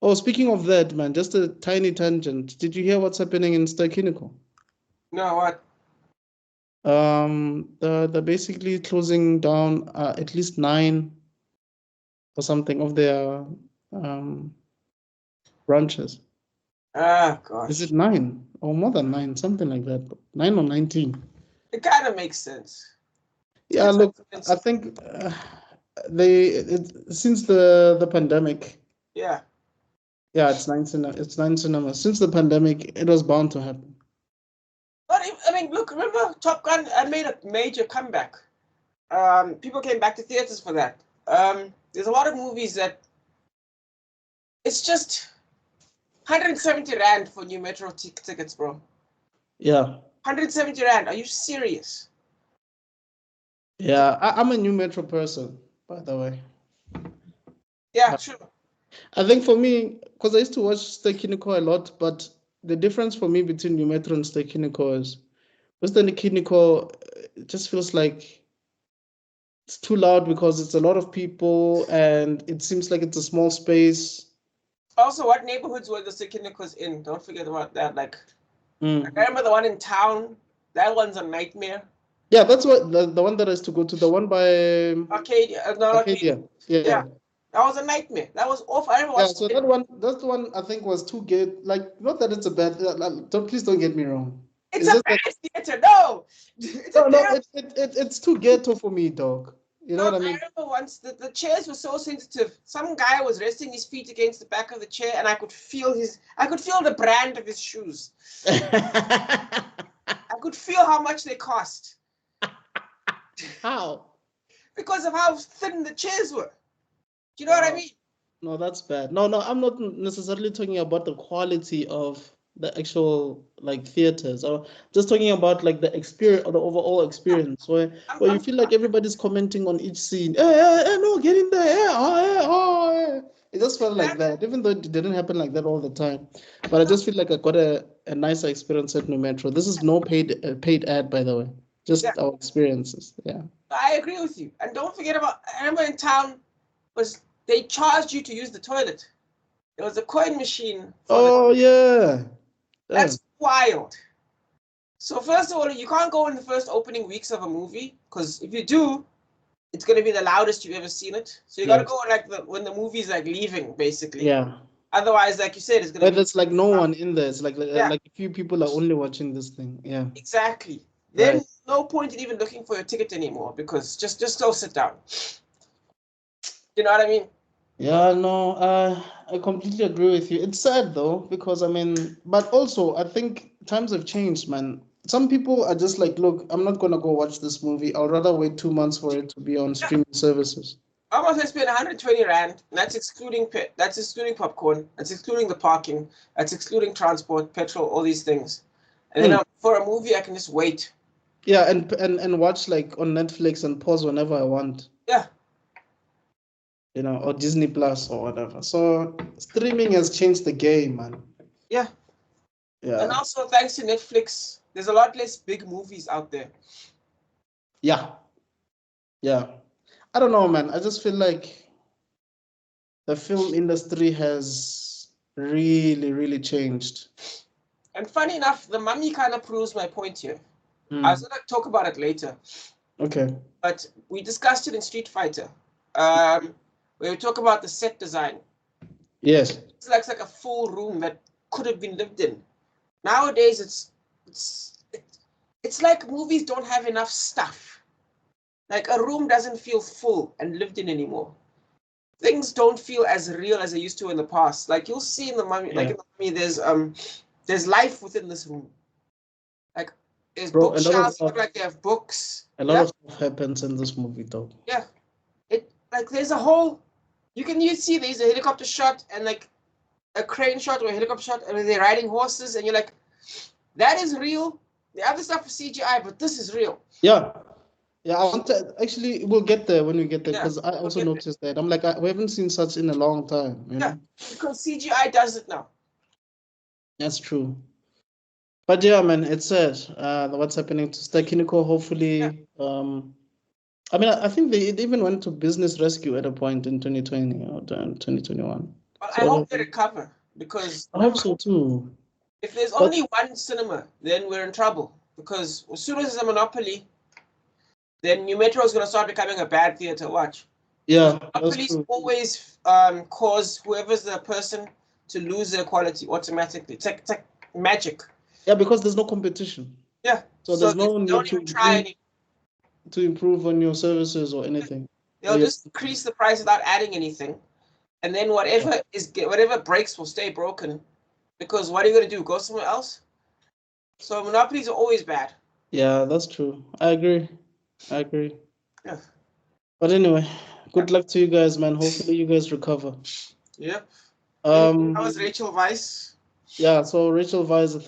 Oh, speaking of that, man, just a tiny tangent. Did you hear what's happening in Ster? No, what? They're basically closing down at least 9 or something of their branches. Ah, Is it gosh. 9 or more than 9, something like that? 9 or 19? It kind of makes sense. Yeah, Tickets are look, I expensive. think since the pandemic, Yeah. yeah, it's 9 cinemas. Since the pandemic, it was bound to happen. But I mean, look, remember Top Gun had made a major comeback. People came back to theaters for that. There's a lot of movies that it's just 170 rand for new metro tickets, bro. Yeah, 170 rand. Are you serious? yeah. I'm a new Metro person, by the way. Yeah, sure. I think for me, because I used to watch Kinekor a lot, but the difference for me between New Metro and Kinekor is with the Kinekor, it just feels like it's too loud because it's a lot of people and it seems like it's a small space. Also, what neighborhoods were the Kinekors in? Don't forget about that. Like, I Mm. remember the one in town. That one's a nightmare. Yeah, that's what the one that I used to go to, the one by Arcadia, not Arcadia. Arcadia. Yeah. Yeah, that was a nightmare. That was awful. I remember Yeah, watching so it. that's the one I think was too gay. Like, not that it's a bad, please don't get me wrong. It's It's a just that bad theater. No, it's a no, terrible. it's too ghetto for me, dog. You know what Dog, I I mean? remember once the chairs were so sensitive. Some guy was resting his feet against the back of the chair, and I could feel the brand of his shoes. I could feel how much they cost How? because of how thin the chairs were. Do you know what I Wow. mean? No, that's bad. No, I'm not necessarily talking about the quality of the actual like theaters, or just talking about like the experience or the overall experience where you I'm feel like everybody's commenting on each scene. Hey, no, get in there. Hey. It just felt like that, even though it didn't happen like that all the time. But I just feel like I got a nicer experience at New Metro. This is no paid ad, by the way. yeah, Just our experiences. Yeah. I agree with you. And don't forget about. I remember in town was they charged you to use the toilet. There was a coin machine for the. Oh yeah. Yeah. That's wild. So first of all, you can't go in the first opening weeks of a movie because if you do, it's going to be the loudest you've ever seen it. So you got to Yeah. go like when the movie's like leaving, basically. Yeah. Otherwise, like you said, it's going Where to be there's like no one in there. It's yeah, like a few people are only watching this thing. Yeah. exactly. Right. Then no point in even looking for your ticket anymore because just go sit down. You know what I mean? Yeah, no, I completely agree with you. It's sad though, because I mean, but also I think times have changed, man. Some people are just like, look, I'm not gonna go watch this movie. I'll rather wait 2 months for it to be on Yeah. streaming services. How much I spent 120 rand, and that's excluding that's excluding popcorn, that's excluding the parking, that's excluding transport, petrol, all these things. And then Mm. for a movie, I can just wait. Yeah, and watch like on Netflix and pause whenever I want, Yeah, or Disney Plus or whatever. So streaming has changed the game, man. yeah. And Yeah. also, thanks to Netflix, there's a lot less big movies out there. Yeah. Yeah. I don't know, man. I just feel like the film industry has really, really changed. And funny enough, the mummy kind of proves my point here. I was Mm. going to talk about it later, Okay. but we discussed it in Street Fighter. Where we talk about the set design. Yes. It's like a full room that could have been lived in. Nowadays, it's it's like movies don't have enough stuff. Like a room doesn't feel full and lived in anymore. Things don't feel as real as they used to in the past. Like you'll see in the mummy, like Yeah. in the mummy, there's life within this room. Like there's Bro, bookshelves look like they have books. a lot Yeah, of stuff happens in this movie though. yeah. It like there's a whole. You see there's a helicopter shot and like a crane shot or a helicopter shot, and they're riding horses, and you're like, that is real. The other stuff is CGI, but this is real. Yeah. Yeah, I want to actually we'll get there when we get there Yeah, because I we'll also get there. noticed that. I'm like, we haven't seen such in a long time, Yeah, because CGI does it now. That's true. But yeah, man, it's sad. What's happening to Ster. Yeah, Hopefully, I mean, I think they even went to business rescue at a point in 2020 or 2021. But I So hope they recover, because I hope so too. if there's But only one cinema, then we're in trouble. Because as soon as there's a monopoly, then New Metro is going to start becoming a bad theater to watch. yeah, that's Monopolies true. always cause whoever's the person to lose their quality automatically. It's like magic. Yeah, because there's no competition. Yeah. So So there's they no need don't even try to improve on your services or anything. They'll just increase the price without adding anything, and then whatever breaks will stay broken. Because what are you going to do? Go somewhere else? So monopolies are always bad. Yeah, that's true. I agree. Yeah. But anyway, good luck to you guys, man. Hopefully you guys recover. Yep. How was Um, Rachel Weisz? yeah, so Rachel Weisz, I